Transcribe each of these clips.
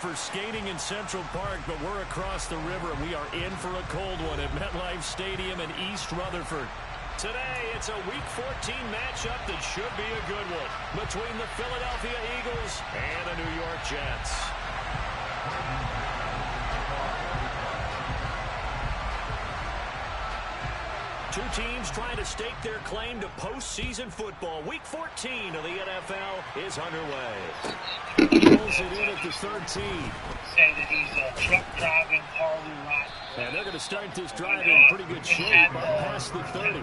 For skating in Central Park, but we're across the river, and we are in for a cold one at MetLife Stadium in East Rutherford. Today, it's a Week 14 matchup that should be a good one between the Philadelphia Eagles and the New York Jets. Two teams trying to stake their claim to postseason football. Week 14 of the NFL is underway. Pulls it in at the 13. Say that he's a truck driving, Harley riding. And they're going to start this drive in pretty good shape past the 30.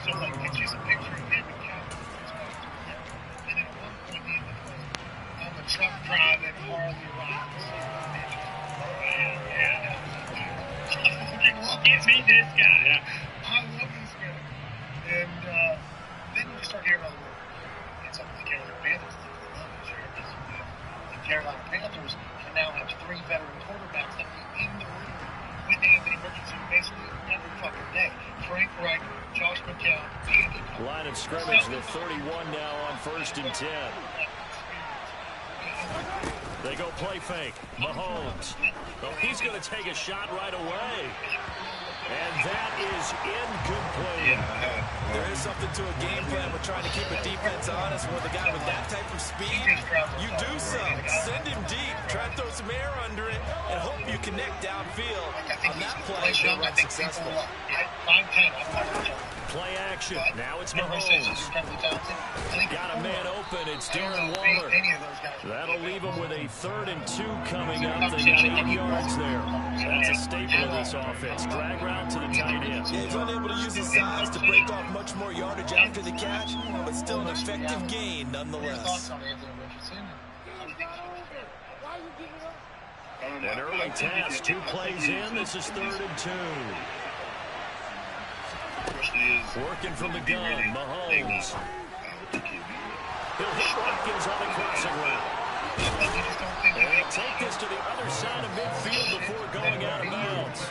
So, like, it's just a picture of him and Captain. And at one point, he was, I'm a truck driving, Harley riding. Yeah. Give me this guy. Yeah. I love this guy. And then you start hearing other words. And some of the Carolina Panthers think they love it. Sure, because the Carolina Panthers can now have three veteran quarterbacks that are in the room with Anthony Richardson basically every fucking day. Frank Reich, Josh McCown, Andy Cole. Line of scrimmage, the 31 now on 1st and 10. They go play fake. Mahomes. Oh, he's going to take a shot right away. And that is incomplete. There is something to a game plan with trying to keep a defense honest with a guy with that type of speed. You do so. Send him deep. Try to throw some air under it and hope you connect downfield. On that play, they were successful. Play action. Now it's Mahomes. Got a man open. It's Darren Waller. That'll leave him with a 3rd and 2 coming up. They got 8 yards there. That's a staple of this offense. Drag route to the tight end. Yeah, he's unable to use his size to break off much more yardage after the catch, but still an effective gain nonetheless. An early task. 2 plays in. This is 3rd and 2. Working from the gun, Mahomes. He'll hit Watkins on the crossing route. And he'll take this to the other side of midfield before going out of bounds.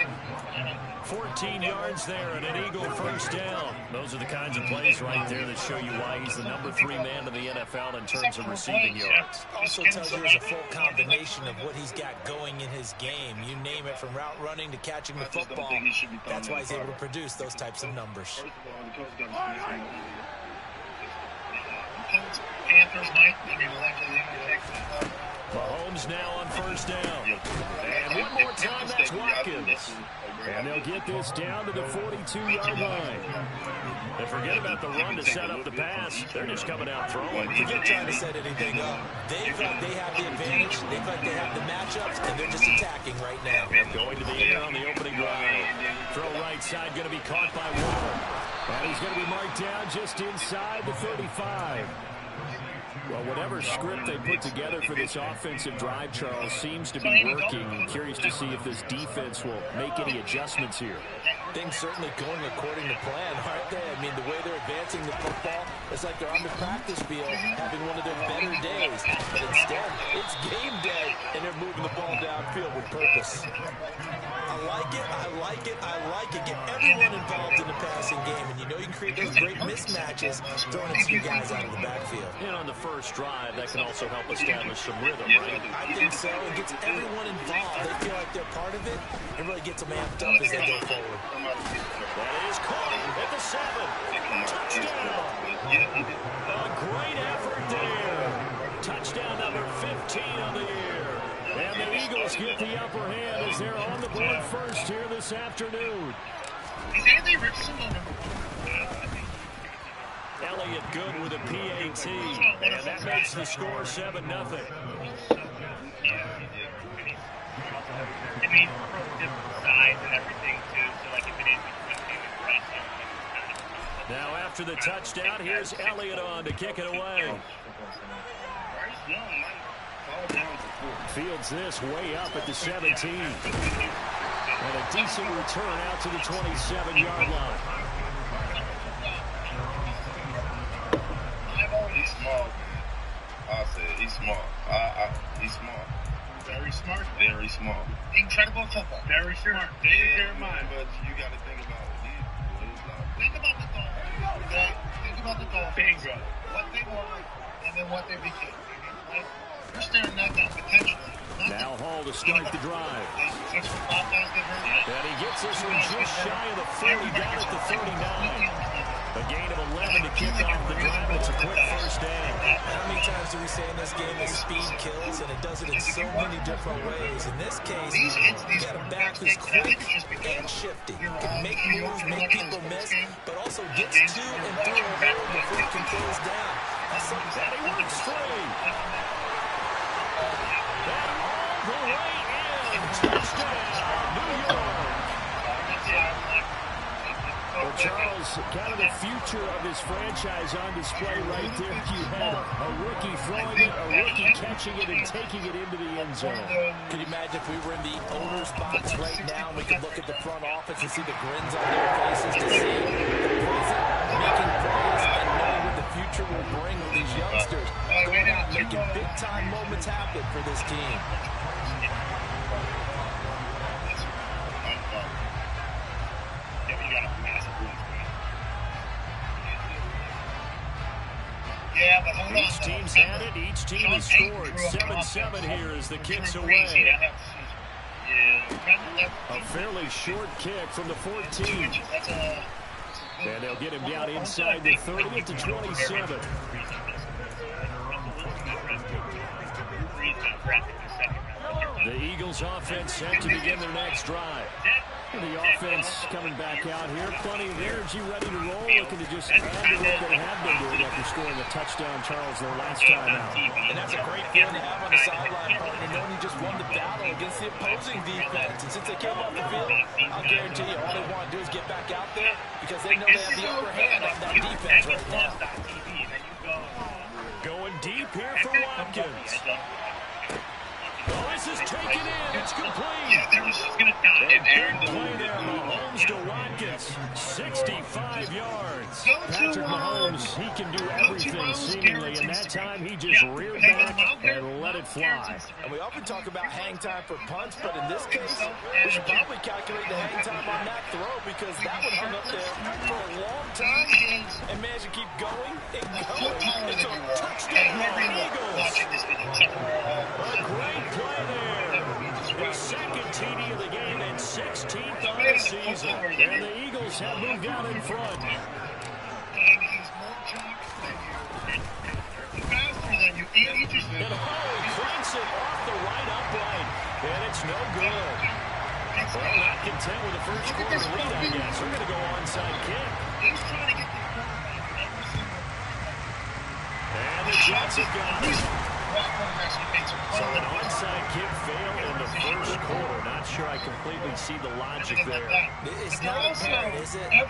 14 yards there and an Eagle first down. Those are the kinds of plays right there that show you why he's the number 3 man in the NFL in terms of receiving yards. Also tells you there's a full combination of what he's got going in his game. You name it, from route running to catching the football. That's why he's able to produce those types of numbers. Mahomes now on first down. And one more time, that's Watkins. And they'll get this down to the 42-yard line. And forget about the run to set up the pass. They're just coming out throwing. Forget trying to set anything up. They feel like they have the advantage. They feel like they have the matchups, and they're just attacking right now. Going to the air on the opening drive. Throw right side, going to be caught by Waller. And he's going to be marked down just inside the 35. Well, whatever script they put together for this offensive drive, Charles, seems to be working. I'm curious to see if this defense will make any adjustments here. Things certainly going according to plan, aren't they? I mean, the way they're advancing the football, it's like they're on the practice field having one of their better days. But instead, it's game day, and they're moving the ball downfield with purpose. I like it, I like it, I like it. Get everyone involved in the passing game, and you know you can create those great mismatches throwing a few guys out of the backfield. And on the first drive, that can also help establish some rhythm, right? I think so. It gets everyone involved. They feel like they're part of it. It really gets them amped up as they go forward. That is caught at the 7. Touchdown. A great effort there. Touchdown number 15 on the year. And the Eagles get the upper hand as they're on the board first here this afternoon. Is Anthony Richardson on number 1? Elliott good with a PAT. And that makes the score 7-0. I mean, from different size and everything, too. So, like, if it is impressive. Now, after the touchdown, here's Elliott on to kick it away. Fields this way up at the 17. And a decent return out to the 27-yard line. He's small, man. I said he's small. He's small. Very smart. Very small. Incredible football. Very smart. David Jeremiah. But you got to think about it. Think about the Dolphins. Okay? Think about the Dolphins. Bingo. What they were and then what they became. Right? They're staring that down potentially. Now Hall to start the drive. And he gets this one just shy of the 40, down at the 39. A gain of 11 to kick off the drive. It's a quick first down. How many times do we say in this game that speed kills, and it does it in so many different ways? In this case, you got a back who's quick and shifty. Can make moves, make people miss, but also gets to and through a hole before he can close down. That's something that he works straight. And all the way in. Touchdown, New York. Well, Charles, kind of the future of this franchise on display right there. You had a rookie throwing it, a rookie catching it and taking it into the end zone. Could you imagine if we were in the owner's box right now and we could look at the front office and see the grins on their faces to see the present making plays and knowing what the future will bring with these youngsters going out and making big-time moments happen for this team. Yeah, but hold on. Each team's had it. Each team has scored. 7-7 here as the kick's away. A fairly short kick from the 14. And they'll get him down inside the 30 to 27. The Eagles offense set to begin their next drive. The offense coming back out here. Plenty of energy, ready to roll. Looking to just add to what they have been doing after scoring a touchdown, Charles, their last time out. And that's a great feeling to have on the sideline, partner, knowing you just won the battle against the opposing defense. And since they came off the field, I'll guarantee you all they want to do is get back out there because they know they have the upper hand on that defense right now. Going deep here for Watkins. Oh, this is taken in. It's complete. And play there. Mahomes to Watkins. 65 yards. Patrick Mahomes, he can do everything seemingly. And that time, he just reared back and let it fly. And we often talk about hang time for punts, but in this case, we should probably calculate the hang time on that throw because that one hung up there for a long time and managed to keep going and going. It's a touchdown for the Eagles. A great play there. His second TD of the game and 16th on the season. And the Eagles have moved out in front. And he's more jacked than you. Faster than you. And he just... And cranks it off the right upright. And it's no good. Well, not content with the first quarter lead, I guess. We're going to go onside kick. He's trying to get the quarterback every single... And the Jets have got it. So an onside kick failed in the first quarter. Not sure I completely see the logic there. It's not apparent, is it? You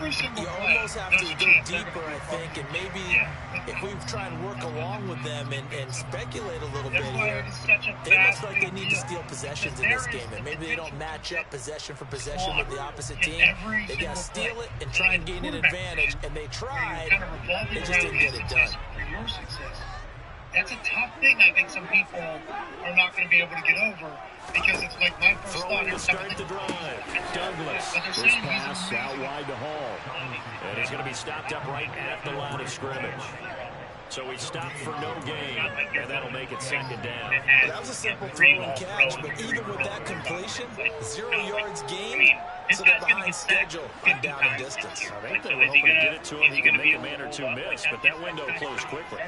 almost have to go deeper, I think, and maybe if we try and work along with them and speculate a little bit here, it looks like they need to steal possessions in this game, and maybe they don't match up possession for possession with the opposite team. They got to steal it and try and gain an advantage, and they tried, they just didn't get it done. That's a tough thing I think some people are not going to be able to get over because it's like my first thought. To start the drive. Douglas. This pass out wide to Hall. And he's going to be stopped up right at the line of scrimmage. So he stopped for no gain, and that'll make it second down. Well, that was a simple throw and catch, but even with that completion, 0 yards gained, so they're behind schedule and down in distance. I think they were hoping to get it to him. He can make a man or two miss, but that window closed quickly.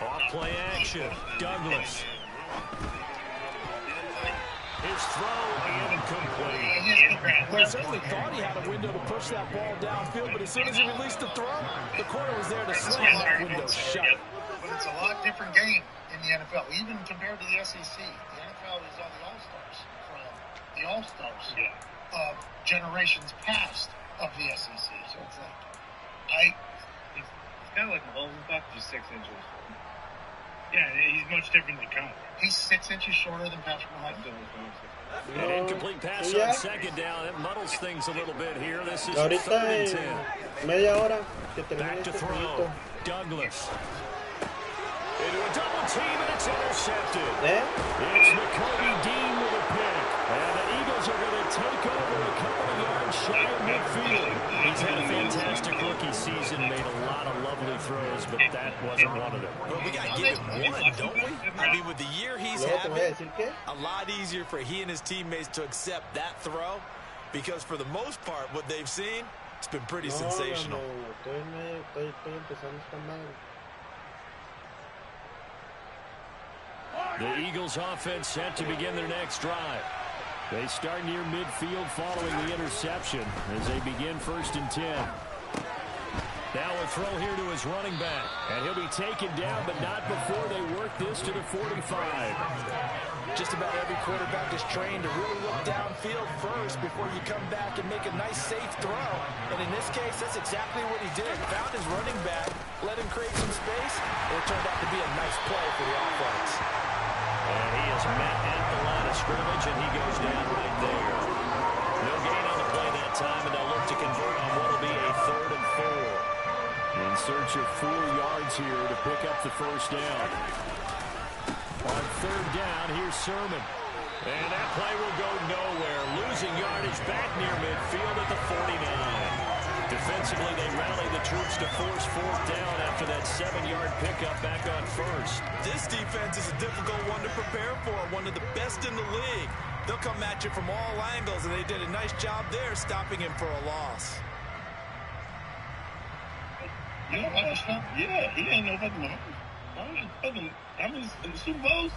Off play action. Douglas. His throw incomplete. Well, he certainly thought he had a window to push that ball downfield, but as soon as he released the throw, the corner was there to slam that window shut. But it's a lot different game in the NFL, even compared to the SEC. The NFL is all the All-Stars from the All-Stars of generations past of the SEC. So it's like, it's kind of like Mahomes, just 6 inches. Yeah, he's much different than Conner. He's 6 inches shorter than Patrick Mahomes. An incomplete pass on second down. It muddles things a little bit here. This is 3rd and 10. Media hora que Back to throw. poquito. Douglas. Into a double team, and it's intercepted. ¿Eh? It's McCovey Dean with a pick. And the Eagles are going to take over a couple of yards shy of midfield. He's had a fantastic rookie season, made a lot of lovely throws, but that wasn't one of them. Well, we got to give him one, don't we? I mean, with the year he's having, a lot easier for he and his teammates to accept that throw, because for the most part, what they've seen, it's been pretty sensational. The Eagles offense set to begin their next drive. They start near midfield following the interception as they begin 1st and 10. Now a throw here to his running back. And he'll be taken down, but not before they work this to the 45. Just about every quarterback is trained to really look downfield first before you come back and make a nice, safe throw. And in this case, that's exactly what he did. Found his running back, let him create some space, and it turned out to be a nice play for the offense. And he is met at the line of scrimmage, and he goes down right there. No gain on the play that time, and they'll look to convert on what will be a 3rd and 4. In search of 4 yards here to pick up the 1st down. On 3rd down, here's Sermon. And that play will go nowhere. Losing yardage back near midfield at the 49. Defensively, they rally the troops to force 4th down after that 7-yard pickup back on 1st. This defense is a difficult one to prepare for, one of the best in the league. They'll come at you from all angles, and they did a nice job there stopping him for a loss. You know what? Yeah, he ain't no fucking Mahomes. How many Super Bowls?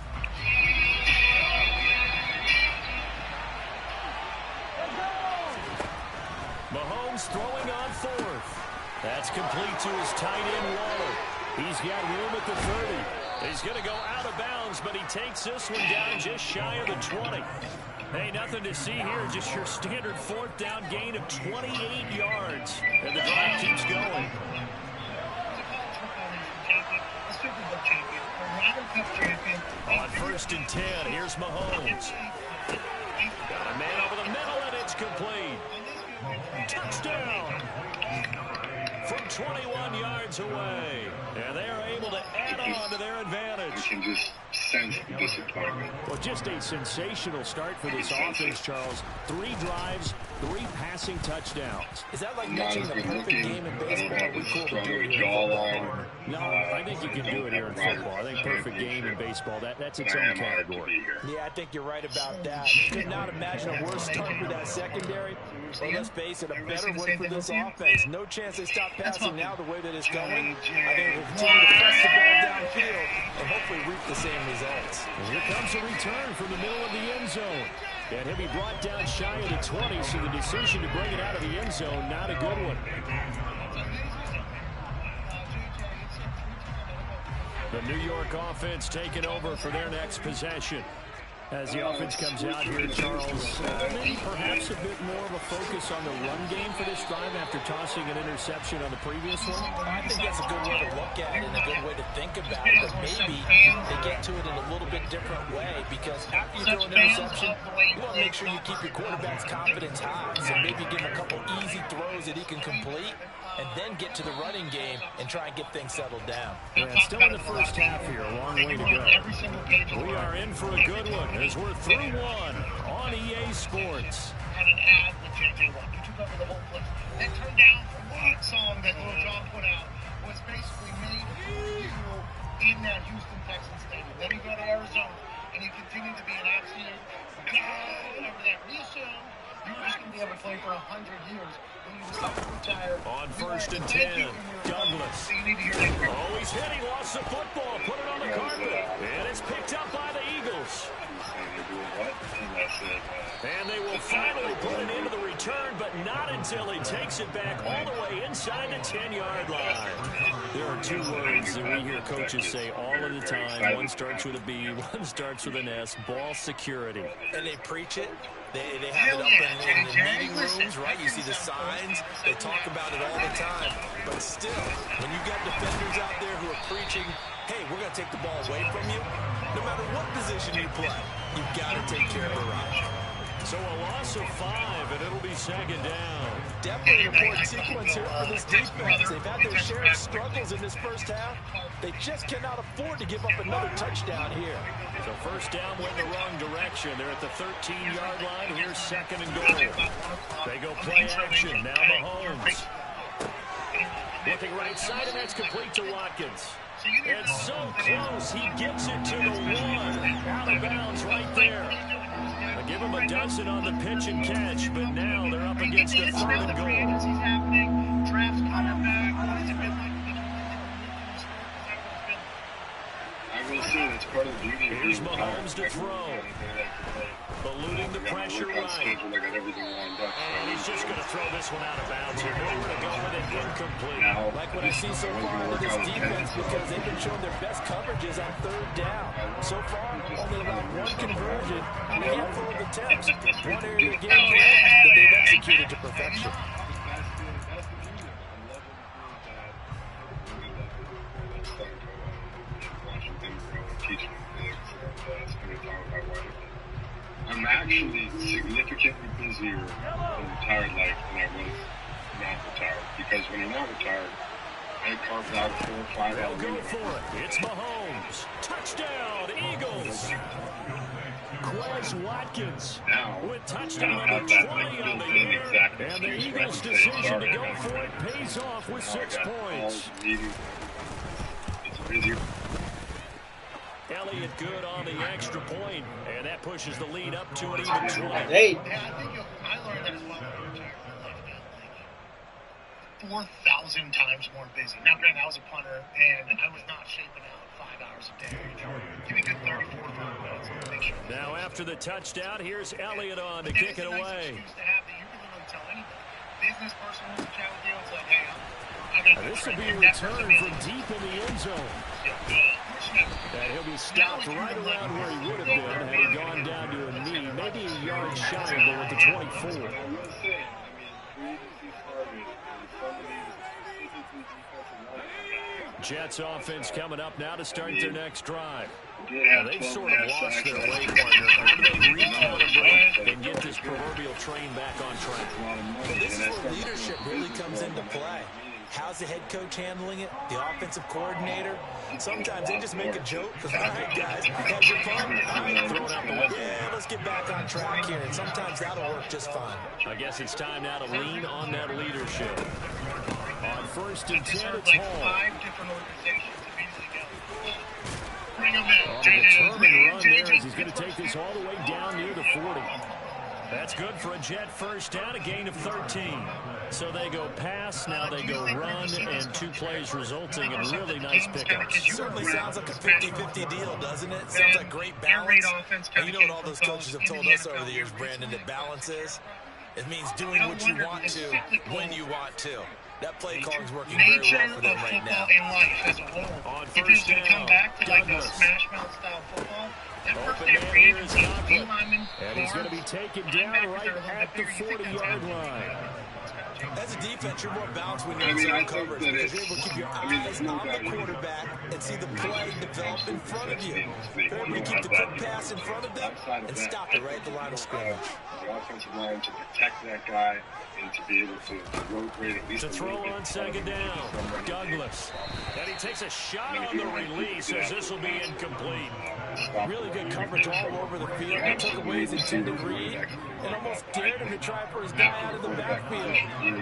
Mahomes throwing on 4th. That's complete to his tight end Waller. He's got room at the 30. He's going to go out of bounds, but he takes this one down just shy of the 20. Hey, nothing to see here, just your standard 4th down gain of 28 yards. And the drive keeps going. On 1st and 10, here's Mahomes. Got a man over the middle, and it's complete. Touchdown! From 21 yards away. And they are able to add on to their advantage. You can just sense the disappointment. Well, just a sensational start for this offense, Charles. 3 drives, 3 passing touchdowns. Is that like matching the perfect game in baseball? We cool to do it here. No, I think you can do it here in football. I think perfect game in baseball, that's its own category. Yeah, I think you're right about that. Could not imagine a worse start for that secondary. Or let's face it, a better one for this offense. No chance they stop passing now the way that it's going. I think we'll continue to press the ball downfield and hopefully reap the same results. And here comes a return from the middle of the end zone. And he'll be brought down shy of the 20, so the decision to bring it out of the end zone, not a good one. The New York offense taking over for their next possession. As the offense comes out here, Charles, maybe perhaps a bit more of a focus on the run game for this drive after tossing an interception on the previous one? I think that's a good way to look at it and a good way to think about it, but maybe they get to it in a little bit different way, because after you throw an interception, you want to make sure you keep your quarterback's confidence high, so maybe give him a couple easy throws that he can complete, and then get to the running game and try and get things settled down. Yeah, still in the first half here, a long way to go. We are in for a good one as we're through one on EA Sports. Had an ad with JJ Watt. You took over the whole place. That turned down from one song that Lil Jon put out was basically made for you in that Houston Texans stadium. Then you go to Arizona and you continue to be an absolute god over there. We assume you were just going to be able to play for 100 years. On 1st and 10, Douglas. Oh, he's hit. He lost the football. Put it on the carpet. And it's picked up by the Eagles. And they will finally put it into the return, but not until he takes it back all the way inside the 10-yard line. There are 2 words that we hear coaches say all of the time. One starts with a B, one starts with an S. Ball security. And they preach it. They have it up in the meeting rooms, right? You see the signs. They talk about it all the time. But still, when you got defenders out there who are preaching, hey, we're going to take the ball away from you, no matter what position you play, you've got to take care of the run. So a loss of 5, and it'll be 2nd down. Definitely a important sequence here for this defense. They've had their share of struggles in this first half, They just cannot afford to give up another touchdown here. So first down went the wrong direction. They're at the 13-yard line. Here's second and goal. They go play action. Now Mahomes. Looking right side, and that's complete to Watkins. It's so close. He gets it to the 1. Out of bounds right there. I give him a dozen on the pitch and catch, but now they're up against a third and goal. Drafts coming back. What has it been like? I will say that's part of the beauty of Here's being Mahomes to throw. Eluding the pressure right. And he's just going to throw this one out of bounds here. Nowhere to go with it. Incomplete. Like what I see so far with this defense, because they've been showing their best coverages on third down. So far, only allowed one conversion and a handful of attempts. One area of the game plan that they've executed to perfection. I'm actually significantly busier in retired life than I was not retired. Because when you're not retired, I carved out a 4 or 5 hour They'll go for it. It's Mahomes. Touchdown, Eagles. Quez Watkins with touchdown number 20 on the year. And the Eagles' decision to go for it pays off with 6 points. It's busier. Elliott good on the extra point, and that pushes the lead up to an even 20. Hey. Yeah, I learned that as well. 4,000 times more busy. Now, granted, I was a punter, and I was not shaping out 5 hours a day. Give me a good 30, 45 minutes. Make sure. Now, after the touchdown, here's Elliott on to kick it away. Excuse to have that you can literally tell anybody. Business person wants to chat with you. It's like, hey, I got this will be a return from deep in the end zone. And he'll be stopped right around where he would have been had he gone down to a knee, maybe a yard shy of there at the 24. Jets offense coming up now to start their next drive. They've sort of lost their way, partner. How do they recalibrate and get this proverbial train back on track? Well, this is where leadership really comes into play. How's the head coach handling it? The offensive coordinator? Sometimes they just make a joke because, all right, guys, have your fun. All right, throw it out the way. Yeah, let's get back on track here. And sometimes that'll work just fine. I guess it's time now to lean on that leadership. On first and 10, it's Hall. 5 different organizations immediately go. Bring him in. On the determined run there as he's going to take this all the way down near the 40. That's good for a Jet first down, a gain of 13. So they go pass, now they go run, and 2 plays resulting in really nice pickups. Certainly sounds like a 50-50 deal, doesn't it? Sounds like great balance. And you know what all those coaches have told us over the years, Brandon, that balance is? It means doing what you want to when you want to. That play calling is working very well for them right now. On first down, Douglas. And he's going to be taken down right at the 40-yard line. As a defense, you're more balanced when you're in zone coverage because you're able to keep your eyes on the quarterback and see the play develop in front of you. You're able to keep the quick pass in front of them and stop it right at the line of scrimmage. The offensive line to protect that guy and to be able to rotate at least to throw on second down, Douglas. And he takes a shot on the release as this will be incomplete. Really good coverage all over the field. He took away his intended read and almost dared him to try for his guy out of the backfield.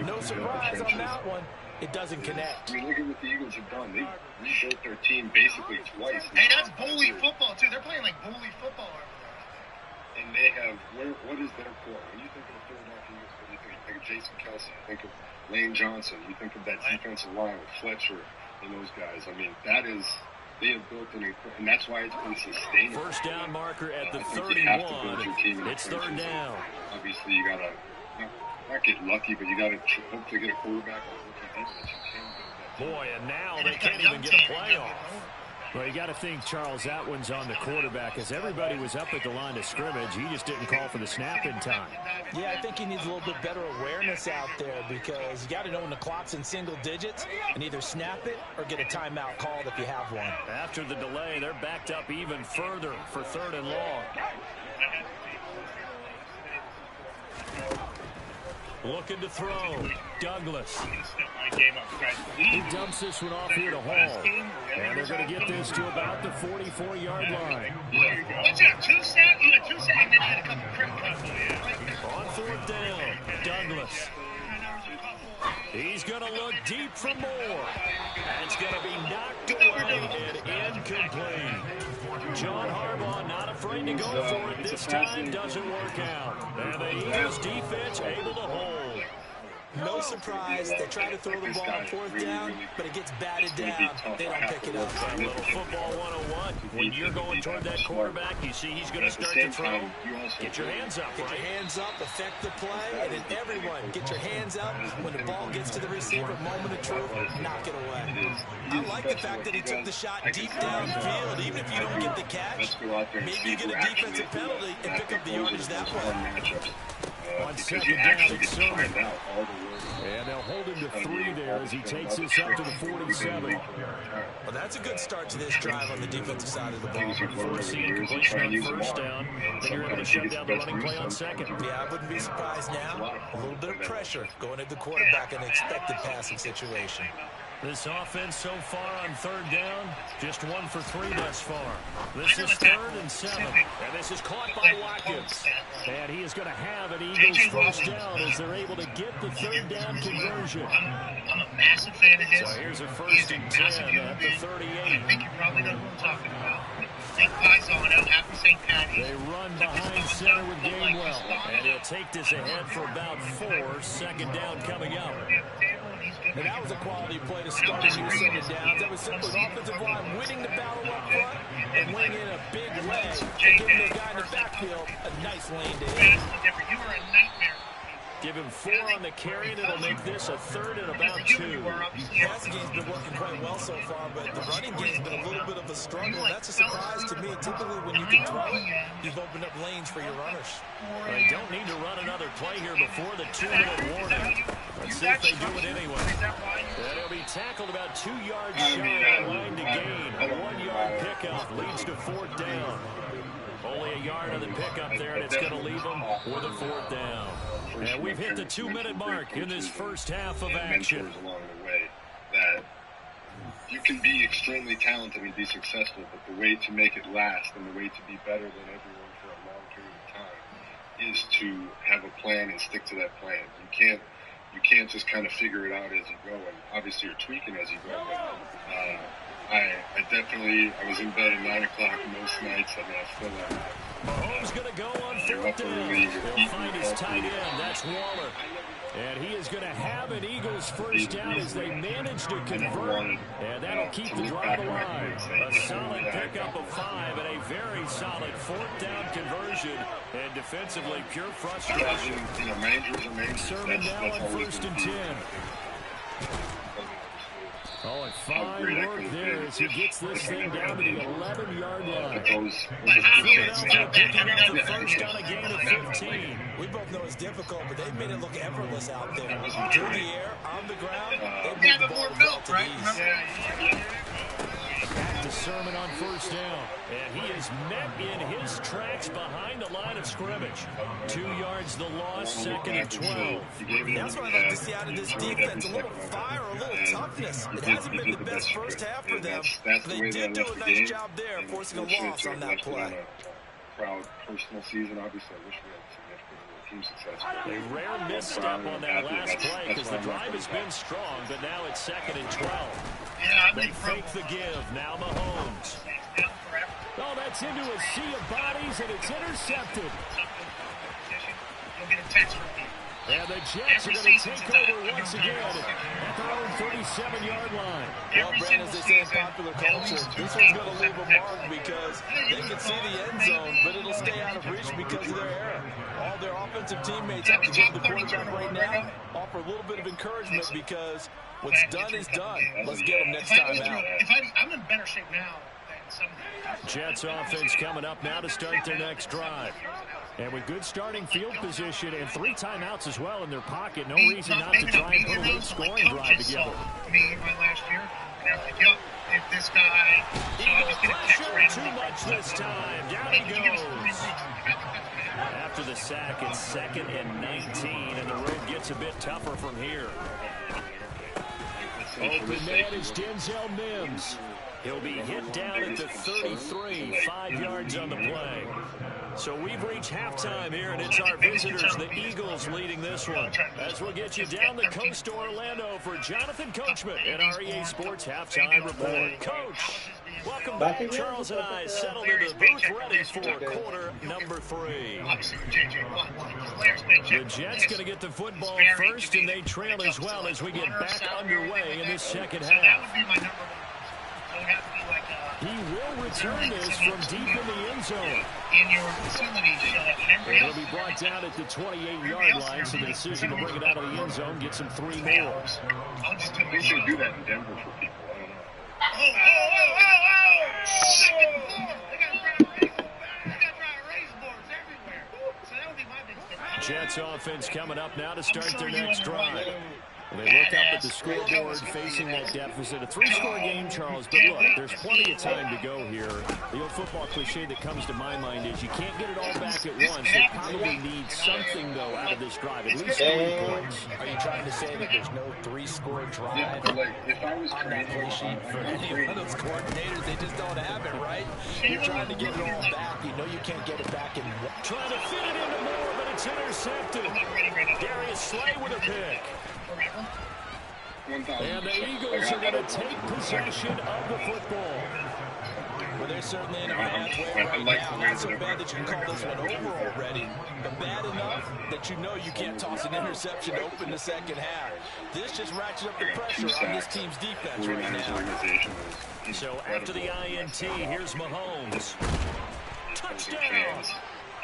No surprise on that one. It doesn't connect. I mean, look at what the Eagles have done. They rebuilt their team basically twice. Hey, that's bully football, too. They're playing like bully football over there. And they have, what is their core? When you think of the Philadelphia Eagles, what do you think? You think of Jason Kelsey. You think of Lane Johnson. You think of that defensive line with Fletcher and those guys. I mean, that is, they have built an and that's why it's been sustainable. First down marker at the 31. It's third down. Obviously, you got to not get lucky, but you got to hopefully get a quarterback on rookie defense. Boy, and now they can't even get a play off. Well, you got to think, Charles, that one's on the quarterback. As everybody was up at the line of scrimmage, he just didn't call for the snap in time. Yeah, I think he needs a little bit better awareness out there because you got to know when the clock's in single digits and either snap it or get a timeout called if you have one. After the delay, they're backed up even further for third and long. Looking to throw. Douglas. He He dumps this one off here to Hall. And they're going to get this to about the 44-yard line. Watch out, 2 sacks. You got 2 sacks, and then you had a couple of crim cuts. On 4th down, Douglas. He's going to look deep for more. And it's going to be knocked away and incomplete. John Harbaugh not afraid to go for it this time. Doesn't work out. And the Eagles defense able to hold. No surprise, they try to throw the ball on 4th down, but it gets batted down. They don't pick it up. A little football 101. When you're going toward that quarterback, you see he's going to start to throw. Get your hands up, Get your hands up, affect the play, and then everyone, get your hands up. When the ball gets to the receiver, moment of truth, knock it away. I like the fact that he took the shot deep downfield. Even if you don't get the catch, maybe you get a defensive penalty and pick up the yardage that way. On 2nd down, it's Sermon. And they'll hold him to 3 there as he takes this up to the 47. Well, that's a good start to this drive on the defensive side of the ball. Forcing completion on 1st down. Then you're able to shut down the running play on 2nd. Yeah, I wouldn't be surprised now. A little bit of pressure going at the quarterback in an expected passing situation. This offense so far on 3rd down, just 1 for 3 thus far. This is 3rd and 7. And this is caught by Watkins. And he is going to have an Eagles 1st down as they're able to get the 3rd down conversion. I'm a massive fan of his. So here's a 1st and 10 at the 38. I think you probably know what I'm talking about. St. Paisano, happy St. Patty's. They run behind center with Gainwell. And he'll take this ahead for about 4. 2nd down coming up. And that was a quality play to start a new 2nd downs. That was simply the offensive line winning the battle up front and winning in a big leg and giving the guy in the backfield a nice lane to hit. You were a nightmare. Give him 4 on the carry, and it'll make this a 3rd and about 2. The passing game's been working quite well so far, but the running game's been a little bit of a struggle. That's a surprise to me. Typically, when you can throw it, you've opened up lanes for your runners. They don't need to run another play here before the 2-minute warning. Let's see if they do it anyway. And he'll be tackled about 2 yards shy of the line to gain. A 1-yard pickup leads to 4th down. Only a yard on the pickup there, and it's going to leave them with a 4th down. And we've hit the 2-minute mark in this first half of action. Along the way that you can be extremely talented and be successful, but the way to make it last and the way to be better than everyone for a long period of time is to have a plan and stick to that plan. You can't just kind of figure it out as you go, and obviously you're tweaking as you go, but I was in bed at 9 o'clock most nights. I mean, I feel like Mahomes going to go on 4th down. He'll find his tight end. That's Waller. And he is going to have an Eagles 1st down as they manage to convert. And that'll keep the drive alive. A solid pickup of 5 and a very solid 4th down conversion. And defensively, pure frustration. Sermon now on 1st and 10. Oh, and fine work there as he gets this thing down to the 11-yard line. Picking up the 1st on a gain of 15. We both know it's difficult, but they've made it look effortless out there. Through the air, on the ground, they moved the ball well to ease. Back to Sermon on 1st down. And he is met in his tracks behind the line of scrimmage. 2 yards the loss, 2nd and 12. That's what I like to see out of this defense. A little fire, a little toughness. It hasn't been the best first half for them. They did do a nice job there, forcing a loss on that play. Proud personal season. Obviously, I wish we had significant team success. A rare misstep on that last play because the drive has been strong, but now it's 2nd and 12. They fake the give. Now Mahomes. Oh, that's into a sea of bodies, and it's intercepted. And the Jets are going to take over once again at their own 37-yard line. Well, Brandon, as they say in popular culture, this one's going to leave a mark because they can see the end zone, but it'll stay out of reach because of their error. All their offensive teammates have to give the quarterback right now, offer a little bit of encouragement because what's done is done. Let's get them next time out. I'm in better shape now than some. Jets offense coming up now to start their next drive. And with good starting field position and 3 timeouts as well in their pocket, no reason not to try and put a little scoring drive together. Me my last year, and I was like, if this guy, so I was getting text Too much this time. Down he goes. After after the sack. It's 2nd and 19, and the road gets a bit tougher from here. Open man is Denzel Mims. He'll be hit down at the 33, 5 yards on the play. So we've reached halftime here, and it's our visitors, the Eagles, leading this one. As we'll get you down the coast to Orlando for Jonathan Coachman at our EA Sports Halftime Report. Coach, welcome back. Charles and I settled in the booth ready for quarter number 3. The Jets going to get the football first, and they trail as well as we get back underway in this second half. He will return this from deep in the end zone. It'll be brought down at the 28-yard line, so the decision to bring it out of the end zone gets him 3 more. They should do that in Denver for people. I don't know. Jets offense coming up now to start their next drive. They look up at the scoreboard facing that deficit. A 3-score game, Charles, but look, there's plenty of time to go here. The old football cliche that comes to my mind is you can't get it all back at once. They probably need something, though, out of this drive, at least 3 points. Are you trying to say that there's no 3-score drive If I was on that play sheet for any of those coordinators? They just don't have it, right? You're trying to get it all back. You know you can't get it back in one. Trying to fit it into more, but it's intercepted. Darius Slay with a pick. And the Eagles are going to take possession of the football. Well, they're certainly in a bad way right now. Not so bad that you can call this one over already, but bad enough that you know you can't toss an interception to open the second half. This just ratchets up the pressure on this team's defense right now. So after the INT, here's Mahomes. Touchdown!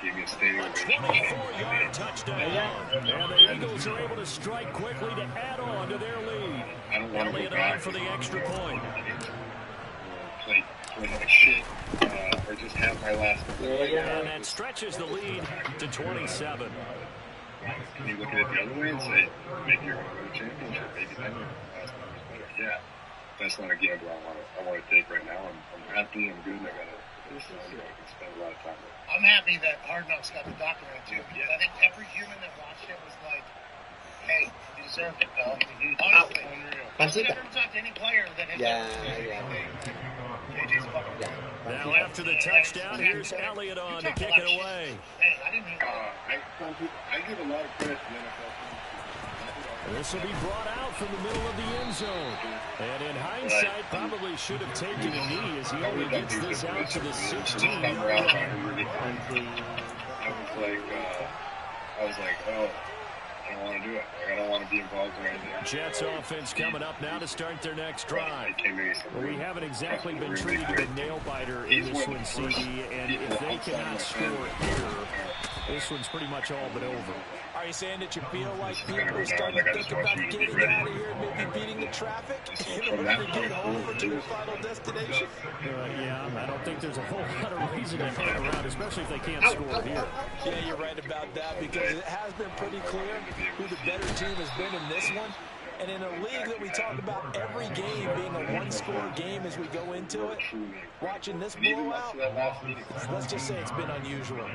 Gave me a standing A 24-yard touchdown. And the Eagles are able to strike quickly to add on to their lead. I don't want to go Elliott back on for the extra point. Play like shit, or just have my last. And that stretches the lead to 27. Can you look at it the other way and say, maybe you're going to win a championship, maybe then your last number's better? Yeah, that's not a gamble I want to take right now. I'm happy, I'm good, and I got to spend a lot of time with. I'm happy that Hard Knocks got the documentary too, because I think every human that watched it was like, hey, you deserved it, pal. Honestly. I've never talked to any player that has JJ's fucking Now after the touchdown, here's Elliott on to kick it away. Hey, I didn't hear I give a lot of credit to the NFL. This will be brought out from the middle of the end zone. And in hindsight, probably should have taken a knee as he only gets this out to the 16-yard line. I was like, oh, I don't want to do it. I don't want to be involved in anything. Jets offense coming up now to start their next drive. Well, we haven't exactly been treated to a nail-biter in this one, CD, and if they cannot score here, this one's pretty much all but over. Are you saying that you feel like people are starting to think about getting out of here and maybe beating the traffic in order to get over to their final destination? Yeah, I don't think there's a whole lot of reason to hang around, especially if they can't score here. Yeah, you're right about that, because it has been pretty clear who the better team has been in this one. And in a league that we talk about every game being a one-score game as we go into it, watching this blowout, let's just say it's been unusual.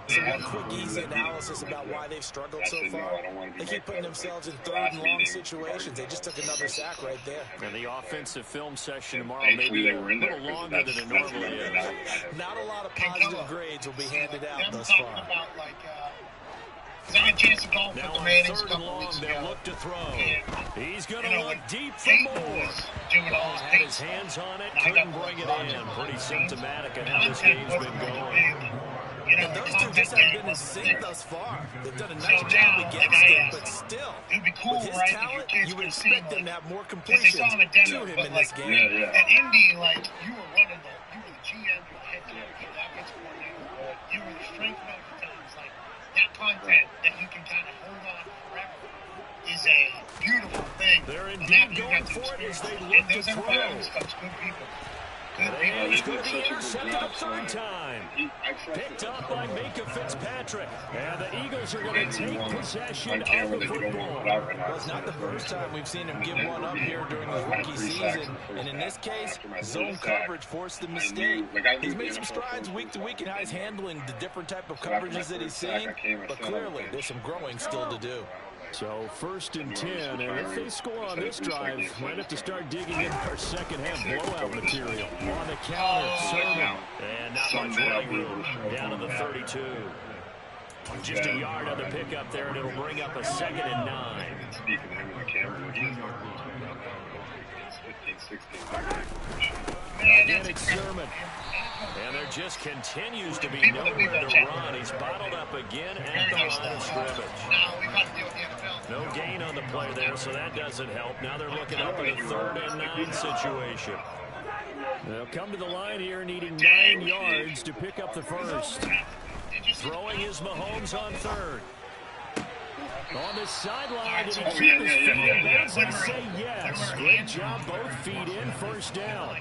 So one quick, easy analysis about why they've struggled so far. They keep putting themselves in third and long situations. They just took another sack right there. And the offensive film session tomorrow may be a little longer than it normally is. Not a lot of positive grades will be handed out thus far. Now on 3rd and long, they'll look to throw. He's going to look deep for more. Had his hands on it, couldn't bring it in. Pretty symptomatic of how this game's been going. And those two just haven't been in sync thus far. They've done a nice job against him, but still, with his talent, you would expect them to have more completions to him in this game. At Indy, like, you were running you were the GM, you were the head coach, you were the offensive coordinator, you were the strength of the times. Like, that content that you can kind of hold on forever is a beautiful thing. They're indeed going for it as they look to throw. Good people. And he's going to be intercepted a third time. Picked up by Minka Fitzpatrick. And the Eagles are going to take possession of the football. Well, it's not the first time we've seen him give one up here during his rookie season. And in this case, zone coverage forced the mistake. He's made some strides week to week in how he's handling the different type of coverages that he's seeing. But clearly, there's some growing still to do. So 1st and 10, and if they score on this drive, might have to start digging in our second half blowout material. On the counter, Sermon. And not much running room. Down to the 32. Just a yard on the pickup there, and it'll bring up a 2nd and 9. Speaking to him in the camera, he's 15, 16. Again, it's Sermon. And there just continues to be nowhere to run. He's bottled up again at the line of scrimmage. No gain on the play there, so that doesn't help. Now they're looking up at a 3rd and 9 situation. They'll come to the line here needing 9 yards to pick up the first. Throwing is Mahomes on 3rd. On the sideline, did he keep his feet in bounds? I say yes. Great job, both feet in, first down.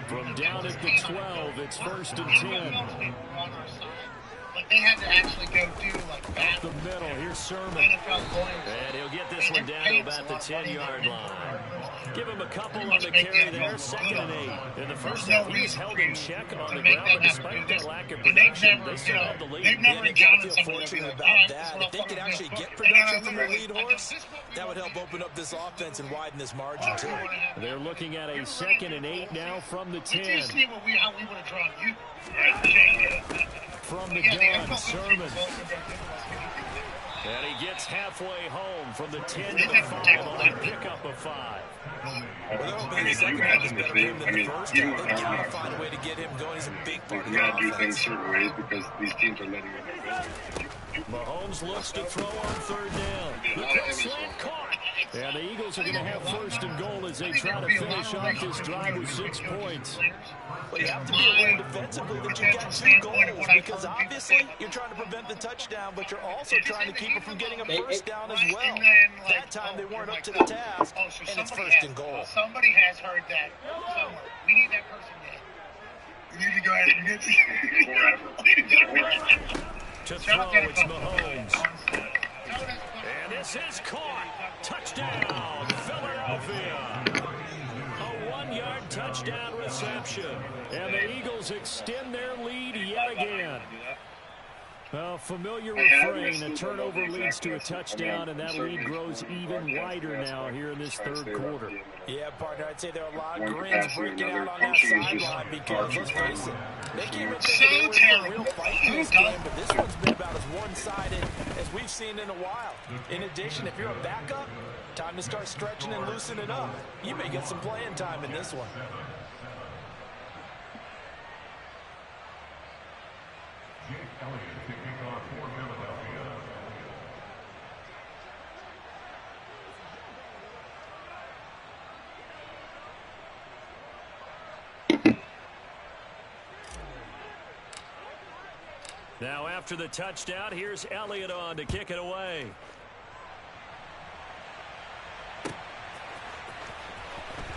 From down at the 12, it's 1st and 10. Like they had to actually go do like that. Up the middle, here's Sermon. And he'll get this one down to about the 10-yard line. Give him a couple on the carry there, 2nd and 8. In the first half, he was held in check on the ground, but despite that lack of production, they still have the lead. And they got to feel fortunate about that. If they could actually get production from the lead horse, that would help open up this offense and widen this margin, too. They're looking at a 2nd and 8 now from the 10. Did you see how we would have drawn you? From the gun, Sermon. And he gets halfway home from the 10 to the 5 on a pickup of 5. Well, the second half is better for him than the first half. They've got to find a way to get him going. He's a big part of the offense. You got to do things certain ways because these teams are letting him go. Mahomes looks to throw on 3rd down. The quick slant caught. And the Eagles are going to have 1st and goal as they try to finish off this drive with 6 points. Well, you have to be aware defensively that you got 2 goals because obviously you're trying to prevent the touchdown, but you're also trying to keep it from getting a first down as well. That time they weren't up to the task, and it's 1st and goal. Somebody has heard that somewhere. We need that person yet. We need to go ahead and get forever. To throw, it's Mahomes. And this is caught. Touchdown, Philadelphia. A 1-yard touchdown reception. And the Eagles extend their lead yet again. A familiar refrain, a turnover leads to a touchdown, and that lead grows even wider now here in this 3rd quarter. Yeah, partner, I'd say there are a lot of grins breaking out on that sideline because, let's face it, they came in thinking they were in a real fight in this game, but this one's been about as one-sided as we've seen in a while. In addition, if you're a backup, time to start stretching and loosening up. You may get some playing time in this one. Now after the touchdown, here's Elliott on to kick it away.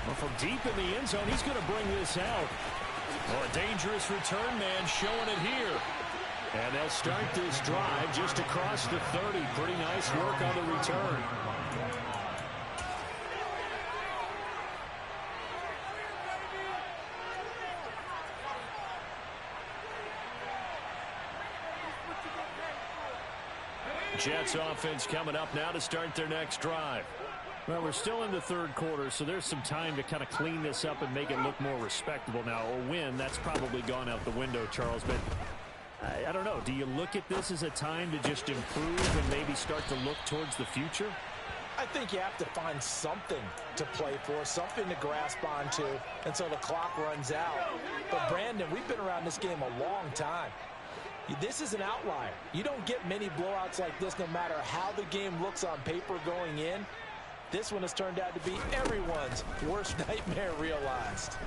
Well, from deep in the end zone, he's going to bring this out. Oh, a dangerous return man showing it here. And they'll start this drive just across the 30. Pretty nice work on the return. Jets offense coming up now to start their next drive. Well, we're still in the 3rd quarter, so there's some time to kind of clean this up and make it look more respectable. Now, a win, that's probably gone out the window, Charles, but I don't know. Do you look at this as a time to just improve and maybe start to look towards the future? I think you have to find something to play for, something to grasp onto until the clock runs out. But, Brandon, we've been around this game a long time. This is an outlier. You don't get many blowouts like this no matter how the game looks on paper going in. This one has turned out to be everyone's worst nightmare realized.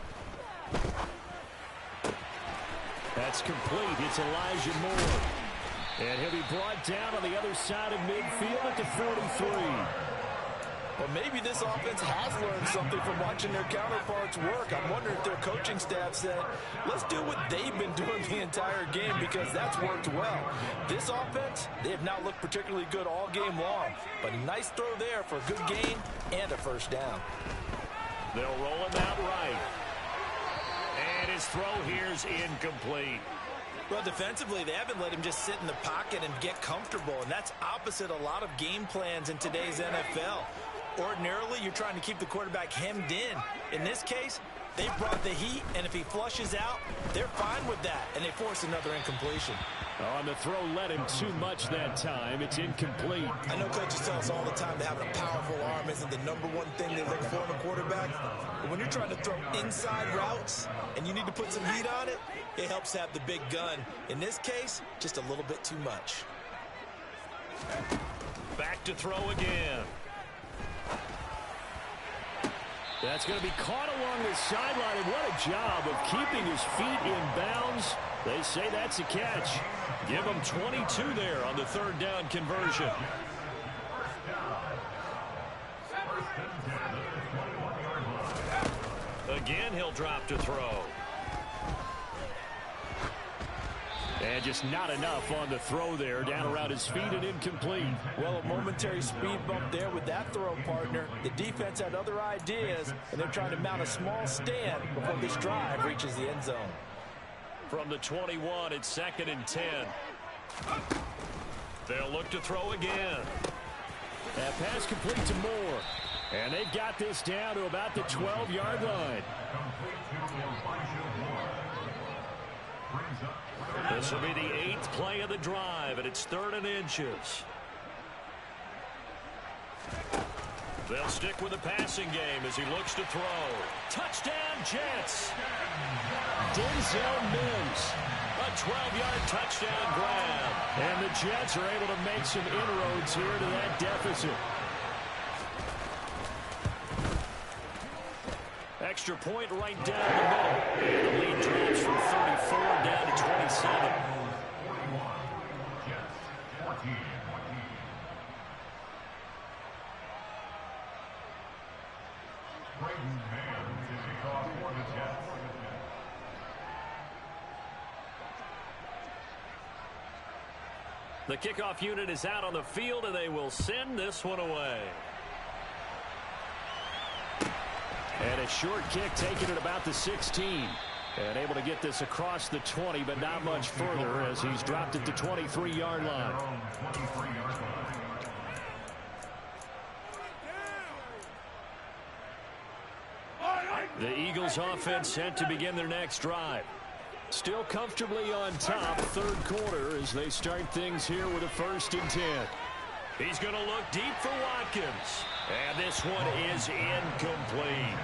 That's complete. It's Elijah Moore. And he'll be brought down on the other side of midfield at the 43. Well, maybe this offense has learned something from watching their counterparts work. I'm wondering if their coaching staff said, let's do what they've been doing the entire game because that's worked well. This offense, they have not looked particularly good all game long, but a nice throw there for a good gain and a first down. They'll roll him out right. And his throw here's incomplete. Well, defensively, they haven't let him just sit in the pocket and get comfortable, and that's opposite a lot of game plans in today's NFL. Ordinarily, you're trying to keep the quarterback hemmed in. In this case, they brought the heat, and if he flushes out, they're fine with that, and they force another incompletion. On the throw led him too much that time. It's incomplete. I know coaches tell us all the time that having a powerful arm isn't the number one thing they look for in a quarterback. But when you're trying to throw inside routes and you need to put some heat on it, it helps have the big gun. In this case, just a little bit too much. Back to throw again. That's going to be caught along the sideline, and what a job of keeping his feet in bounds. They say that's a catch. Give him 22 there on the third down conversion. Again, he'll drop to throw. And just not enough on the throw there. Down around his feet and incomplete. Well, a momentary speed bump there with that throw, partner. The defense had other ideas, and they're trying to mount a small stand before this drive reaches the end zone. From the 21, it's 2nd and 10. They'll look to throw again. That pass complete to Moore. And they've got this down to about the 12-yard line. This will be the 8th play of the drive, and it's 3rd and inches. They'll stick with the passing game as he looks to throw. Touchdown, Jets. Denzel Mims. A 12-yard touchdown grab. And the Jets are able to make some inroads here to that deficit. Extra point right down the middle. And the lead drops from 34 down to 27. The kickoff unit is out on the field, and they will send this one away. And a short kick taken at about the 16. And able to get this across the 20, but not much further as he's dropped at the 23-yard line. The Eagles offense set to begin their next drive. Still comfortably on top, 3rd quarter as they start things here with a 1st and 10. He's going to look deep for Watkins. And this one is incomplete.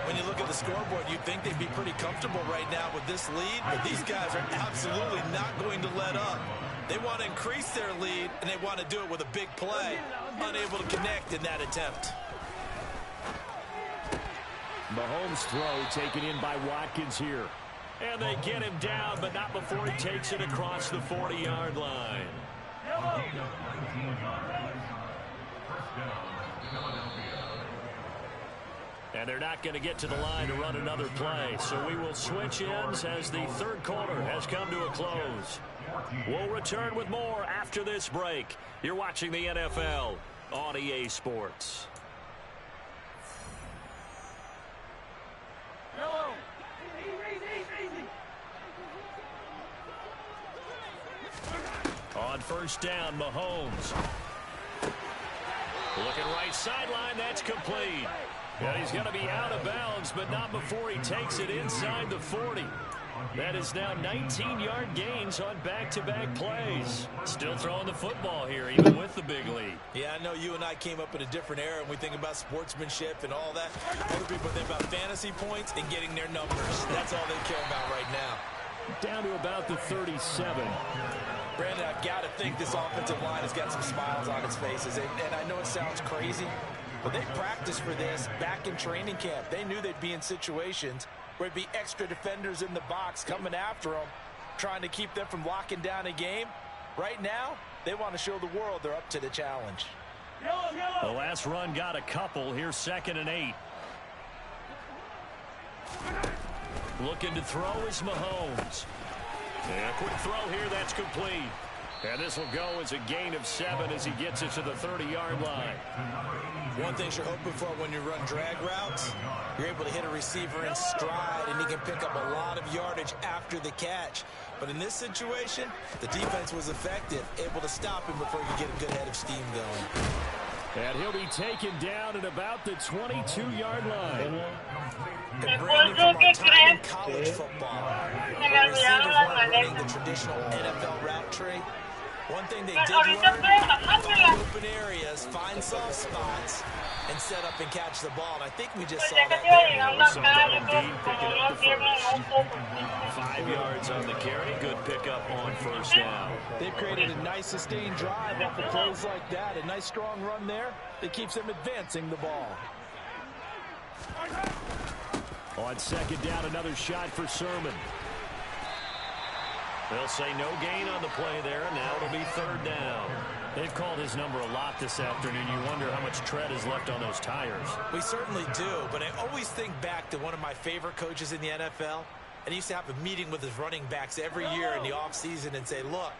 When you look at the scoreboard, you'd think they'd be pretty comfortable right now with this lead, but these guys are absolutely not going to let up. They want to increase their lead, and they want to do it with a big play. Unable to connect in that attempt. Mahomes' throw taken in by Watkins here. And they get him down, but not before he takes it across the 40-yard line. And they're not going to get to the line to run another play. So we will switch ends as the 3rd quarter has come to a close. We'll return with more after this break. You're watching the NFL on EA Sports. On 1st down, Mahomes. Looking right sideline, that's complete. And he's going to be out of bounds, but not before he takes it inside the 40. That is now 19-yard gains on back-to-back plays. Still throwing the football here, even with the big lead. Yeah, I know you and I came up in a different era, and we think about sportsmanship and all that. Other people think about fantasy points and getting their numbers. That's all they care about right now. Down to about the 37. Brandon, I've got to think this offensive line has got some smiles on its faces. And I know it sounds crazy, but they practiced for this back in training camp. They knew they'd be in situations where it'd be extra defenders in the box coming after them, trying to keep them from locking down a game. Right now, they want to show the world they're up to the challenge. The last run got a couple. Here's 2nd and 8. Looking to throw is Mahomes. And a quick throw here. That's complete. And this will go as a gain of 7 as he gets it to the 30-yard line. One thing you're hoping for when you run drag routes, you're able to hit a receiver in stride, and he can pick up a lot of yardage after the catch. But in this situation, the defense was effective, able to stop him before he could get a good head of steam going. And he'll be taken down at about the 22-yard line. And Brandon, from our time in college football, where receivers weren't running the traditional NFL route tree, one thing they did learn, find open areas, find soft spots, and set up and catch the ball. And I think we just saw that there. Picking up the first. 5 yards on the carry. Good pickup on first down. They've created a nice sustained drive off of plays like that. A nice strong run there that keeps them advancing the ball. On 2nd down, another shot for Sermon. They'll say no gain on the play there. Now it'll be 3rd down. They've called his number a lot this afternoon. You wonder how much tread is left on those tires. We certainly do, but I always think back to one of my favorite coaches in the NFL. And he used to have a meeting with his running backs every year in the offseason and say, look,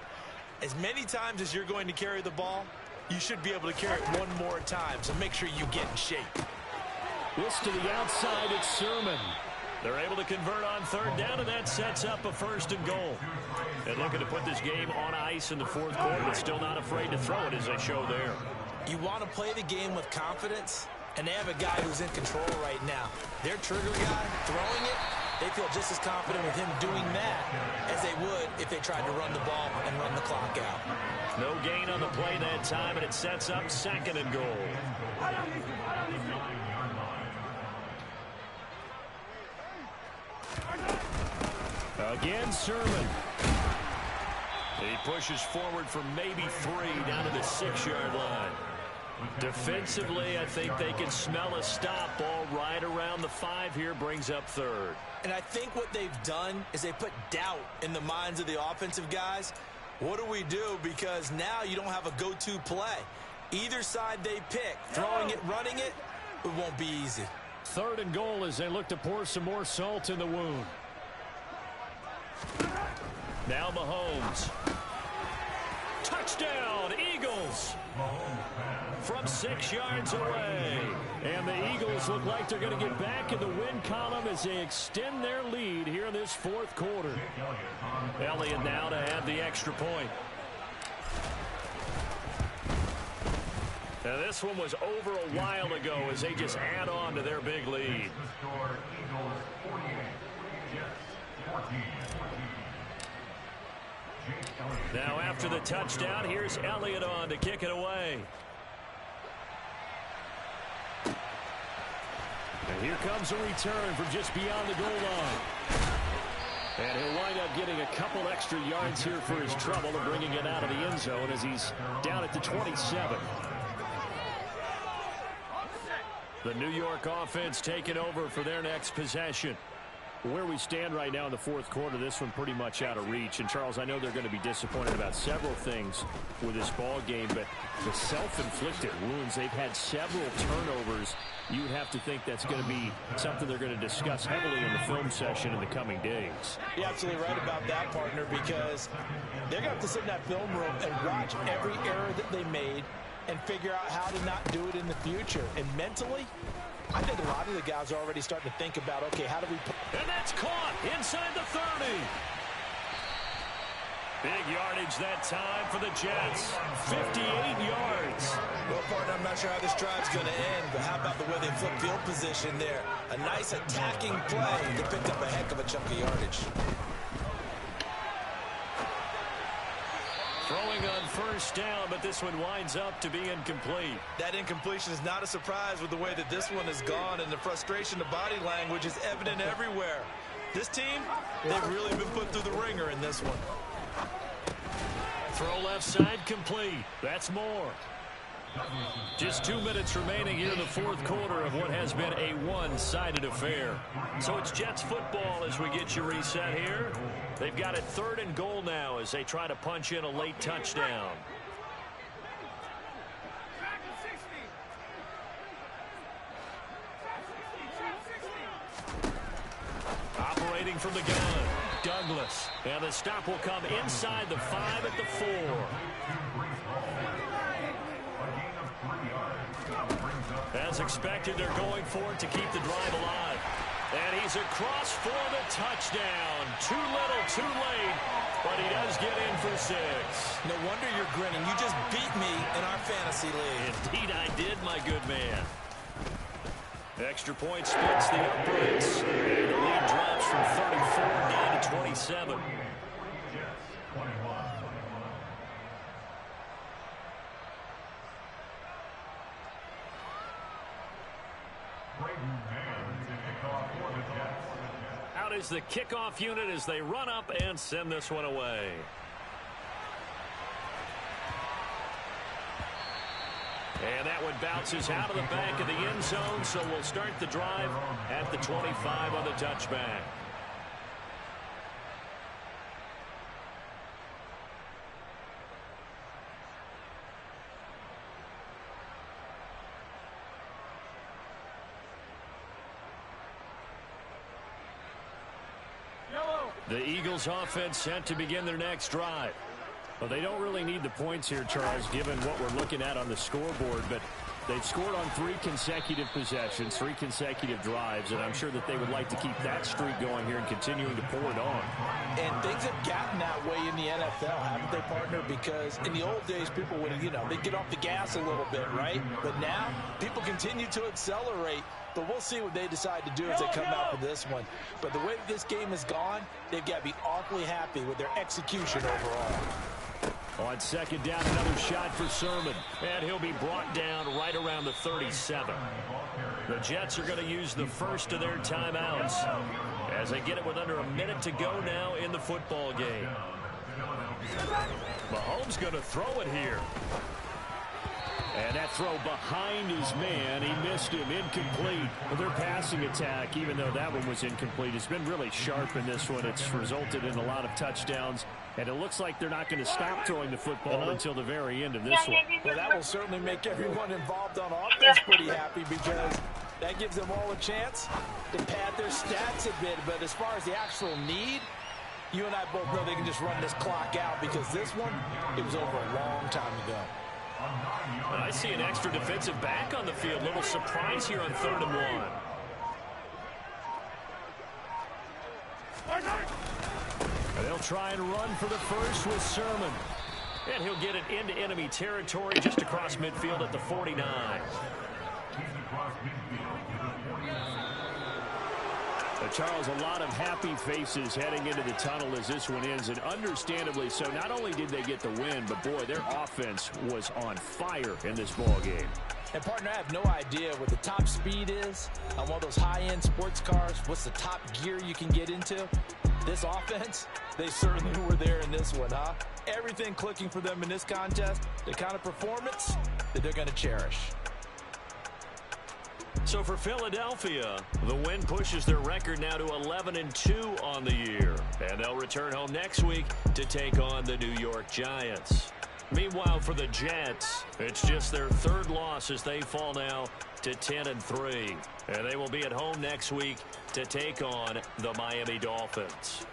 as many times as you're going to carry the ball, you should be able to carry it one more time. So make sure you get in shape. This to the outside, it's Sermon. They're able to convert on 3rd down, and that sets up a 1st and goal. And looking to put this game on ice in the 4th quarter, but still not afraid to throw it as they show there. You want to play the game with confidence, and they have a guy who's in control right now. Their trigger guy, throwing it, they feel just as confident with him doing that as they would if they tried to run the ball and run the clock out. No gain on the play that time, and it sets up 2nd and goal. Again, Sermon. He pushes forward for maybe 3 down to the 6-yard line. Defensively, I think they can smell a stop. Ball right around the 5 here, brings up 3rd. And I think what they've done is they put doubt in the minds of the offensive guys. What do we do? Because now you don't have a go-to play. Either side they pick, throwing it, running it, it won't be easy. 3rd and goal as they look to pour some more salt in the wound. Now Mahomes. Touchdown, Eagles! From 6 yards away. And the Eagles look like they're going to get back in the win column as they extend their lead here in this 4th quarter. Elliott now to add the extra point. Now this one was over a while ago as they just add on to their big lead. Now after the touchdown, here's Elliott on to kick it away. And here comes a return from just beyond the goal line. And he'll wind up getting a couple extra yards here for his trouble and bringing it out of the end zone as he's down at the 27. The New York offense taking over for their next possession. Where we stand right now in the 4th quarter, this one pretty much out of reach. And, Charles, I know they're going to be disappointed about several things with this ball game, but the self-inflicted wounds, they've had several turnovers. You would have to think that's going to be something they're going to discuss heavily in the film session in the coming days. You're absolutely right about that, partner, because they're going to have to sit in that film room and watch every error that they made and figure out how to not do it in the future. And mentally, I think a lot of the guys are already starting to think about, okay, how do we... And that's caught inside the 30. Big yardage that time for the Jets. 58 yards. Well, partner, I'm not sure how this drive's going to end, but how about the way they flip field position there? A nice attacking play that picked up a heck of a chunk of yardage. Throwing on first down, but this one winds up to be incomplete. That incompletion is not a surprise with the way that this one has gone, and the frustration of body language is evident everywhere. This team, they've really been put through the ringer in this one. Throw left side complete. That's more. Just 2 minutes remaining here in the 4th quarter of what has been a one-sided affair. So it's Jets football as we get you reset here. They've got it 3rd and goal now as they try to punch in a late touchdown. Rotating from the gun, Douglas. And the stop will come inside the 5 at the 4. As expected, they're going for it to keep the drive alive. And he's across for the touchdown. Too little, too late. But he does get in for 6. No wonder you're grinning. You just beat me in our fantasy league. Indeed I did, my good man. Extra point splits the uprights. And the lead drops from 34 down to 27. Out is the kickoff unit as they run up and send this one away. And that one bounces out of the back of the end zone, so we'll start the drive at the 25 on the touchback. The Eagles offense set to begin their next drive. Well, they don't really need the points here, Charles, given what we're looking at on the scoreboard, but they've scored on 3 consecutive possessions, 3 consecutive drives, and I'm sure that they would like to keep that streak going here and continuing to pour it on. And things have gotten that way in the NFL, haven't they, partner? Because in the old days, people would, they'd get off the gas a little bit, right? But now, people continue to accelerate. But we'll see what they decide to do as they come out for this one. But the way that this game has gone, they've got to be awfully happy with their execution overall. On second down, another shot for Sermon. And he'll be brought down right around the 37. The Jets are going to use the first of their timeouts as they get it with under a minute to go now in the football game. Mahomes going to throw it here. And that throw behind his man, he missed him, incomplete. Well, their passing attack, even though that one was incomplete, has been really sharp in this one. It's resulted in a lot of touchdowns, and it looks like they're not going to stop throwing the football until the very end of this one. Well, that will certainly make everyone involved on offense pretty happy because that gives them all a chance to pad their stats a bit. But as far as the actual need, you and I both know they can just run this clock out because this one, it was over a long time ago. I see an extra defensive back on the field. Little surprise here on 3rd and 1. And they'll try and run for the first with Sermon. And he'll get it into enemy territory just across midfield at the 49. Charles, a lot of happy faces heading into the tunnel as this one ends, and understandably so. Not only did they get the win, but boy, their offense was on fire in this ball game. And partner, I have no idea what the top speed is on one of those high-end sports cars. What's the top gear you can get into? This offense, they certainly were there in this one, huh? Everything clicking for them in this contest, the kind of performance that they're going to cherish. So for Philadelphia, the win pushes their record now to 11-2 on the year. And they'll return home next week to take on the New York Giants. Meanwhile, for the Jets, it's just their 3rd loss as they fall now to 10-3. And they will be at home next week to take on the Miami Dolphins.